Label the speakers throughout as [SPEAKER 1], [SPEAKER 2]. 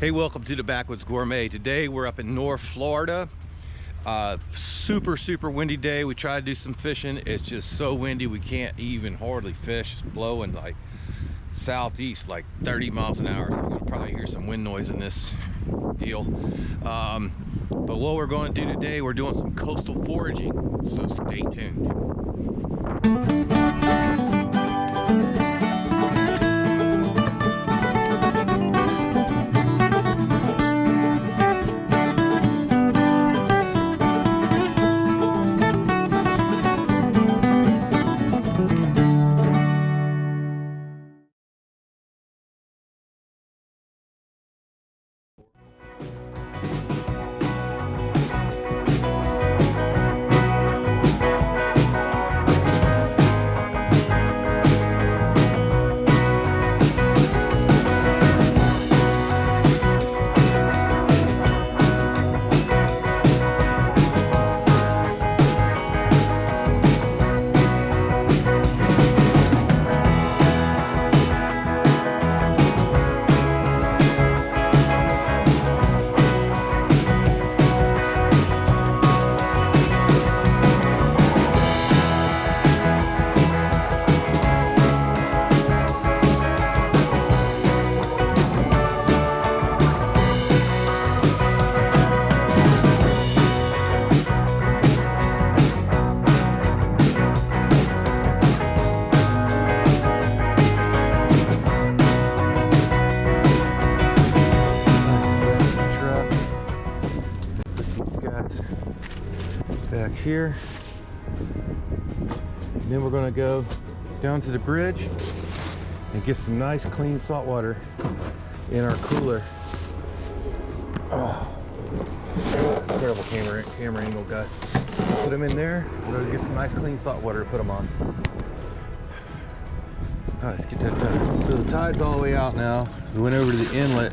[SPEAKER 1] Hey, welcome to the Backwoods Gourmet. Today we're up in North Florida. Super windy day. We tried to do some fishing. It's just so windy we can't even hardly fish. It's blowing like southeast, like 30 miles an hour. You're gonna probably hear some wind noise in this deal. But what we're going to do today, we're doing some coastal foraging, so stay tuned. Back here, and then we're going to go down to the bridge and get some nice clean salt water in our cooler. Oh, terrible camera angle, guys. Put them in there. We're going to get some nice clean salt water to put them on. All right, let's get that done. So the tide's all the way out now. We went over to the inlet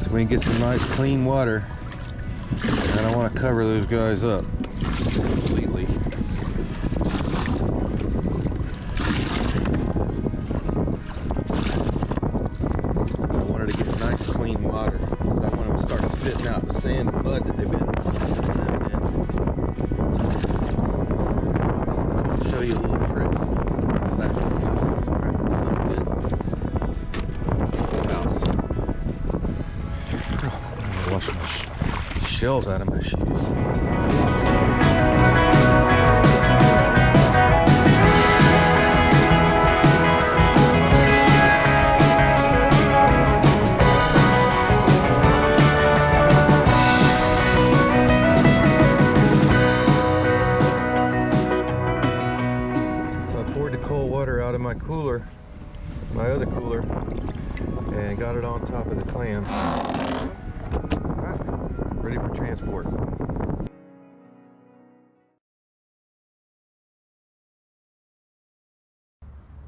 [SPEAKER 1] so we can get some nice clean water. I don't want to cover those guys up completely. I wanted to get nice clean water because I want them to start spitting out the sand and mud that they've been living in. I'm going to show you a little trick. I'm going to wash my shells out of my shoes. So I poured the cold water out of my cooler, my other cooler, and got it on top of the clams. Ready for transport.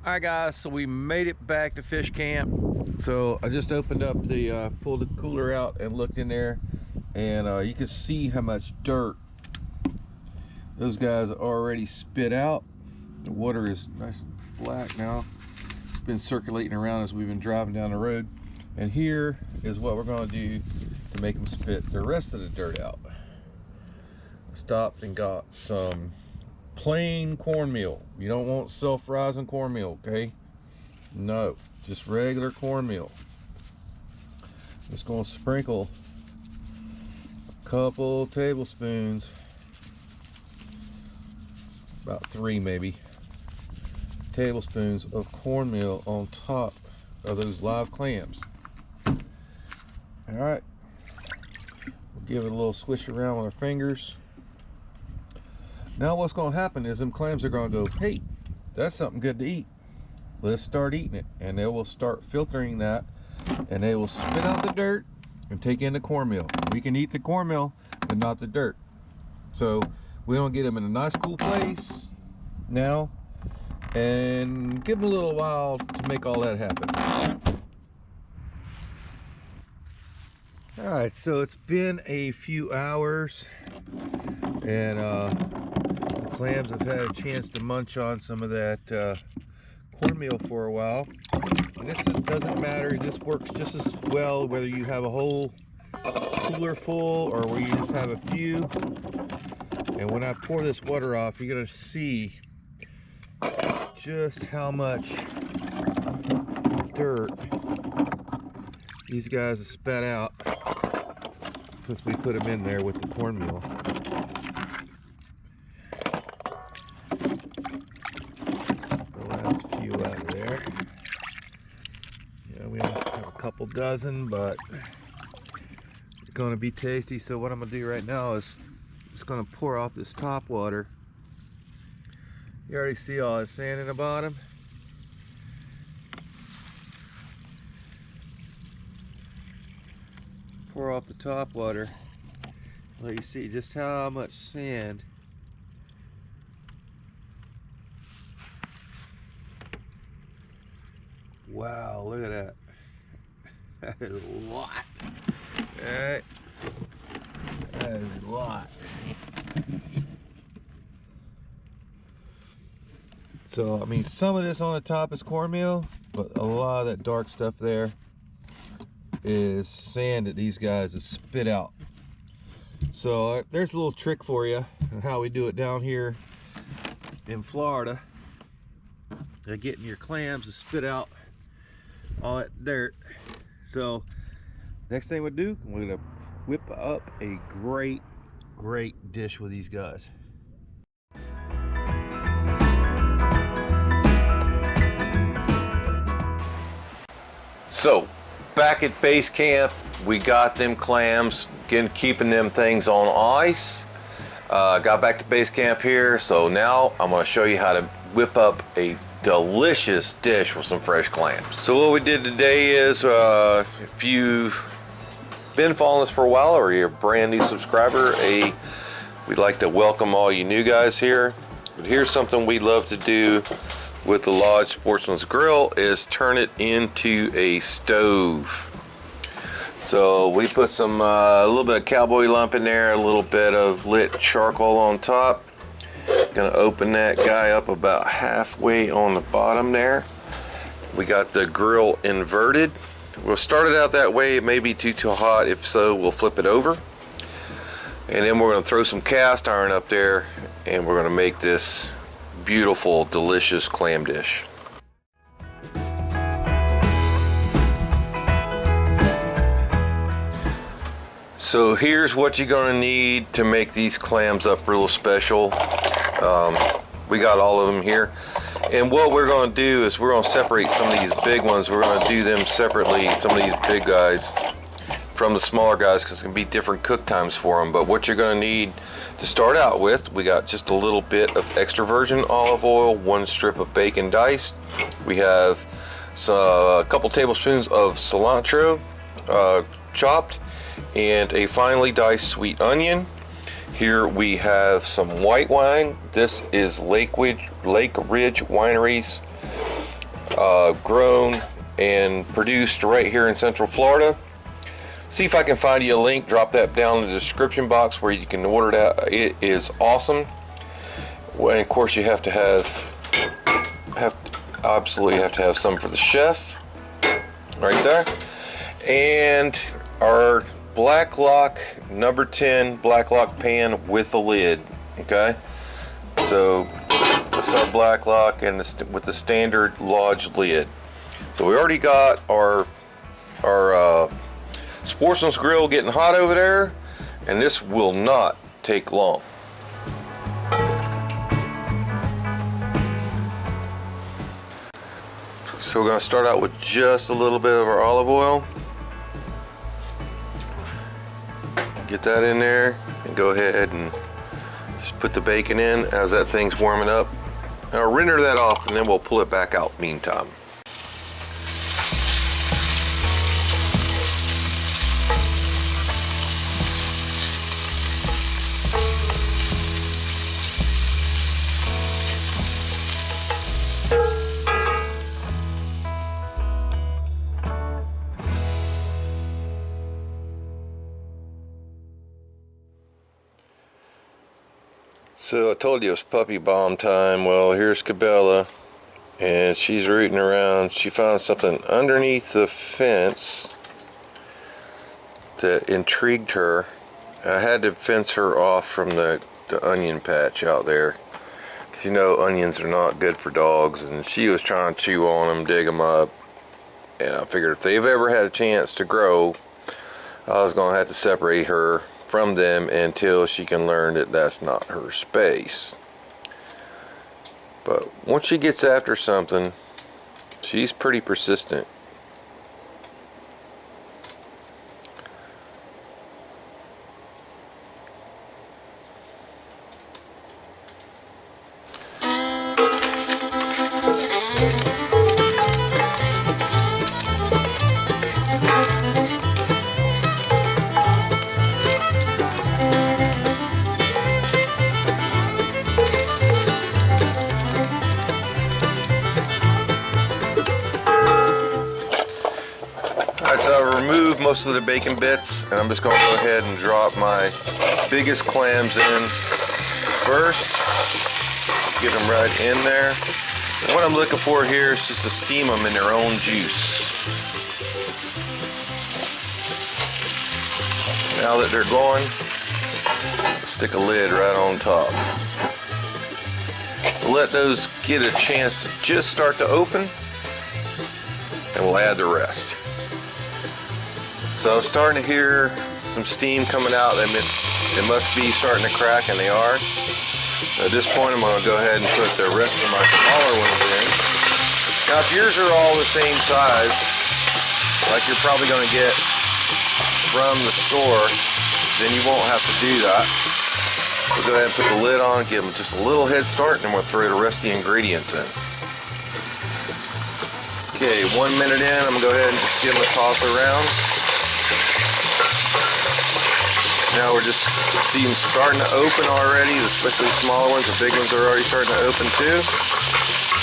[SPEAKER 1] Alright guys, so we made it back to fish camp. So I just opened up the pulled the cooler out and looked in there, and you can see how much dirt those guys already spit out. The water is nice and black now. It's been circulating around as we've been driving down the road. And here is what we're going to do to make them spit the rest of the dirt out. Stopped and got some plain cornmeal. You don't want self-rising cornmeal, okay? No, just regular cornmeal. Just going to sprinkle a couple tablespoons, about 3 maybe, tablespoons of cornmeal on top of those live clams. All right, we'll give it a little swish around with our fingers. Now what's going to happen is them clams are going to go, hey, that's something good to eat. Let's start eating it. And they will start filtering that, and they will spit out the dirt and take in the cornmeal. We can eat the cornmeal, but not the dirt. So we're going to get them in a nice cool place now and give them a little while to make all that happen. All right, so it's been a few hours, and the clams have had a chance to munch on some of that cornmeal for a while. And this doesn't matter, this works just as well whether you have a whole cooler full or where you just have a few. And when I pour this water off, you're gonna see just how much dirt these guys have spat out since we put them in there with the cornmeal. The last few out of there. Yeah, we only have a couple dozen, but it's gonna be tasty. So what I'm gonna do right now is just gonna pour off this top water. You already see all the sand in the bottom. Pour off the top water. Let you see just how much sand. Wow, look at that. That is a lot. Alright. That is a lot. So, I mean, some of this on the top is cornmeal, but a lot of that dark stuff there is sand that these guys have spit out. So there's a little trick for you on how we do it down here in Florida. Getting your clams to spit out all that dirt. So next thing we do, we're gonna whip up a great dish with these guys.
[SPEAKER 2] So back at base camp, we got them clams, again keeping them things on ice. Got back to base camp here, so now I'm going to show you how to whip up a delicious dish with some fresh clams. So what we did today is, if you've been following us for a while or you're a brand new subscriber, we'd like to welcome all you new guys here. But here's something we love to do with the Lodge Sportsmans Grill, is turn it into a stove. So we put some a little bit of cowboy lump in there, a little bit of lit charcoal on top. Gonna open that guy up about halfway on the bottom there. We got the grill inverted. We'll start it out that way. It may be too hot. If so, we'll flip it over. And then we're gonna throw some cast iron up there, and we're gonna make this beautiful, delicious clam dish. So here's what you're gonna need to make these clams up real special. We got all of them here. And what we're gonna do is we're gonna separate some of these big ones. We're gonna do them separately, some of these big guys from the smaller guys, because it's gonna be different cook times for them. But what you're gonna need to start out with, we got just a little bit of extra virgin olive oil, 1 strip of bacon diced. We have a couple tablespoons of cilantro chopped, and a finely diced sweet onion. Here we have some white wine. This is Lake Ridge Wineries, grown and produced right here in Central Florida. See if I can find you a link, drop that down in the description box where you can order that. It is awesome. And of course you absolutely have to have some for the chef right there. And our Blacklock number 10 Blacklock pan with a lid. Okay, so this is our Blacklock and with the standard Lodge lid. So we already got our Sportsman's Grill getting hot over there, and this will not take long. So we're going to start out with just a little bit of our olive oil. Get that in there and go ahead and just put the bacon in as that thing's warming up. I'll render that off and then we'll pull it back out meantime. So I told you it was puppy bomb time. Well, here's Cabela and she's rooting around. She found something underneath the fence that intrigued her. I had to fence her off from the onion patch out there. You know, onions are not good for dogs, and she was trying to chew on them, dig them up, and I figured if they've ever had a chance to grow, I was going to have to separate her from them until she can learn that that's not her space. But once she gets after something, she's pretty persistent. So I removed most of the bacon bits, and I'm just going to go ahead and drop my biggest clams in first. Get them right in there. And what I'm looking for here is just to steam them in their own juice. Now that they're going, stick a lid right on top. Let those get a chance to just start to open, and we'll add the rest. So I'm starting to hear some steam coming out. It must be starting to crack, and they are. At this point, I'm going to go ahead and put the rest of my smaller ones in. Now, if yours are all the same size, like you're probably going to get from the store, then you won't have to do that. We'll go ahead and put the lid on, give them just a little head start, and then we'll throw the rest of the ingredients in. Okay, 1 minute in, I'm going to go ahead and just give them a toss around. Now we're just seeing starting to open already, especially the smaller ones. The big ones are already starting to open too.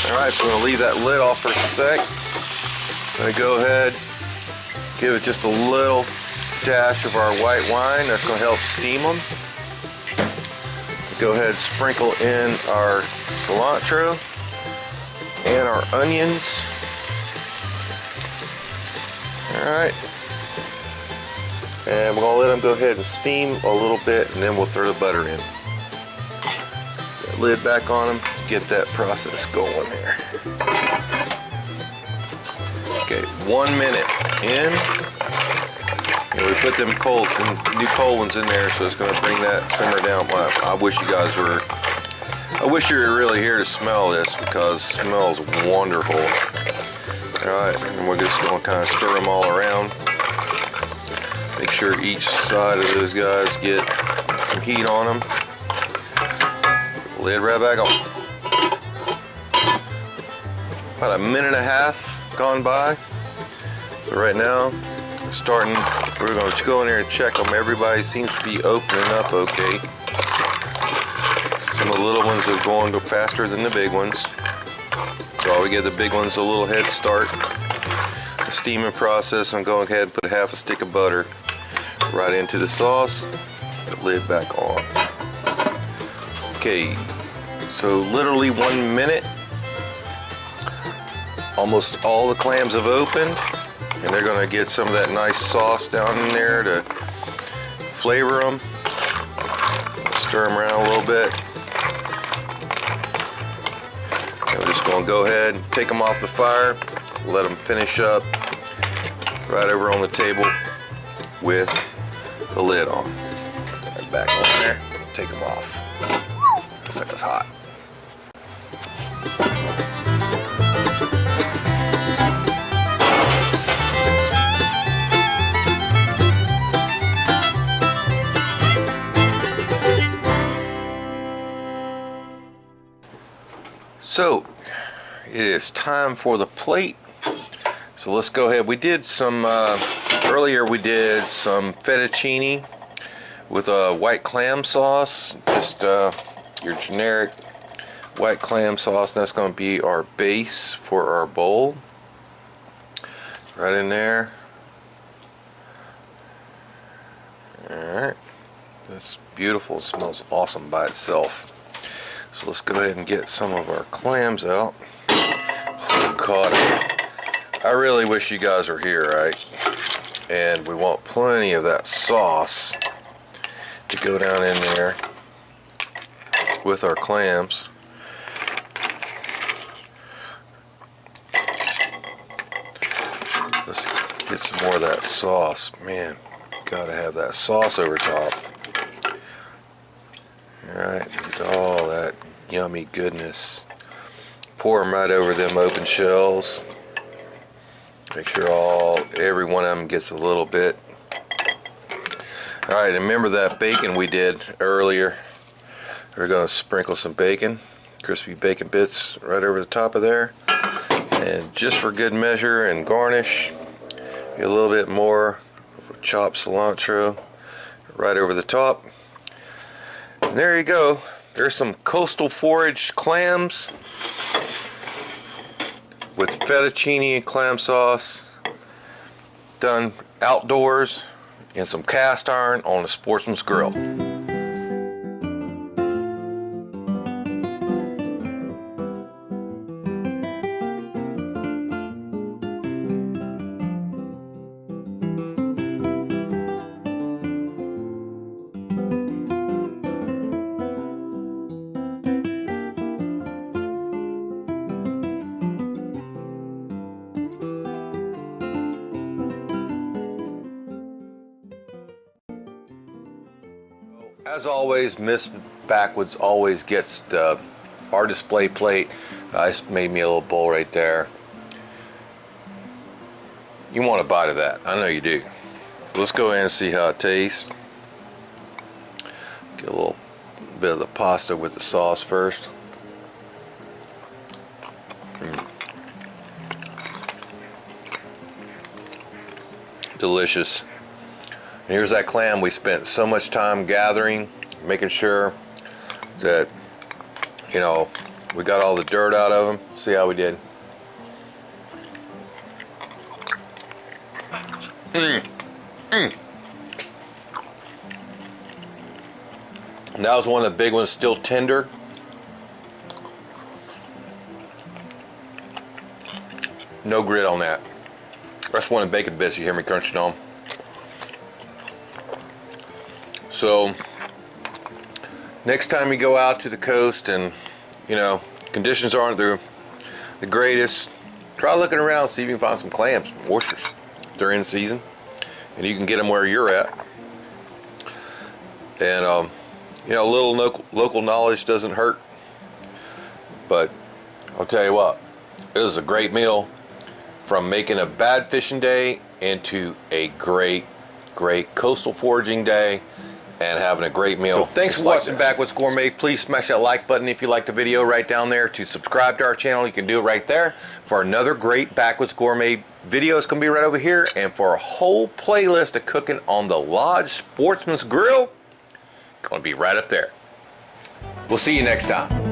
[SPEAKER 2] Alright, so I'm going to leave that lid off for a sec. I'm going to go ahead, give it just a little dash of our white wine. That's going to help steam them. Go ahead and sprinkle in our cilantro and our onions. Alright. And we're going to let them go ahead and steam a little bit, and then we'll throw the butter in. That lid back on them to get that process going there. Okay, 1 minute in. And we put them new cold ones in there, so it's going to bring that simmer down. Wow, I wish you were really here to smell this, because it smells wonderful. Alright, and we're just going to kind of stir them all around. Make sure each side of those guys get some heat on them. Lid right back on. About a minute and a half gone by. So right now, we're going to go in here and check them. Everybody seems to be opening up okay. Some of the little ones are going to go faster than the big ones. So we give the big ones a little head start. The steaming process, I'm going ahead and put half a stick of butter right into the sauce, the lid back on. Okay, so literally 1 minute. Almost all the clams have opened, and they're going to get some of that nice sauce down in there to flavor them. Stir them around a little bit. And we're just going to go ahead and take them off the fire, let them finish up right over on the table with the lid on. Right back on there, take them off. This thing is hot. So it is time for the plate. So let's go ahead. We did some earlier. We did some fettuccine with a white clam sauce. Just your generic white clam sauce. And that's going to be our base for our bowl. Right in there. All right. That's beautiful. It smells awesome by itself. So let's go ahead and get some of our clams out. caught them. I really wish you guys were here, right? And we want plenty of that sauce to go down in there with our clams. Let's get some more of that sauce. Man, gotta have that sauce over top. Alright, get all that yummy goodness. Pour them right over them open shells. Make sure every one of them gets a little bit. Alright, remember that bacon we did earlier? We're going to sprinkle some bacon, crispy bacon bits right over the top of there. And just for good measure and garnish, get a little bit more chopped cilantro right over the top. And there you go. There's some coastal forage clams with fettuccine and clam sauce done outdoors and some cast iron on a Sportsman's Grill. As always, Miss Backwoods always gets our display plate. I just made me a little bowl right there. You want a bite of that, I know you do. So let's go ahead and see how it tastes. Get a little bit of the pasta with the sauce first. Delicious. And here's that clam we spent so much time gathering, making sure that, you know, we got all the dirt out of them. See how we did. And that was one of the big ones, still tender. No grit on that. That's one of the bacon bits you hear me crunching on. So next time you go out to the coast and, you know, conditions aren't the greatest, try looking around, see if you can find some clams, oysters, if they're in season, and you can get them where you're at. And you know, a little local knowledge doesn't hurt. But I'll tell you what, it was a great meal, from making a bad fishing day into a great coastal foraging day and having a great meal. So thanks for watching Backwoods Gourmet. Please smash that like button if you like the video right down there. To subscribe to our channel, you can do it right there. For another great Backwoods Gourmet video, it's going to be right over here. And for a whole playlist of cooking on the Lodge Sportsman's Grill, going to be right up there. We'll see you next time.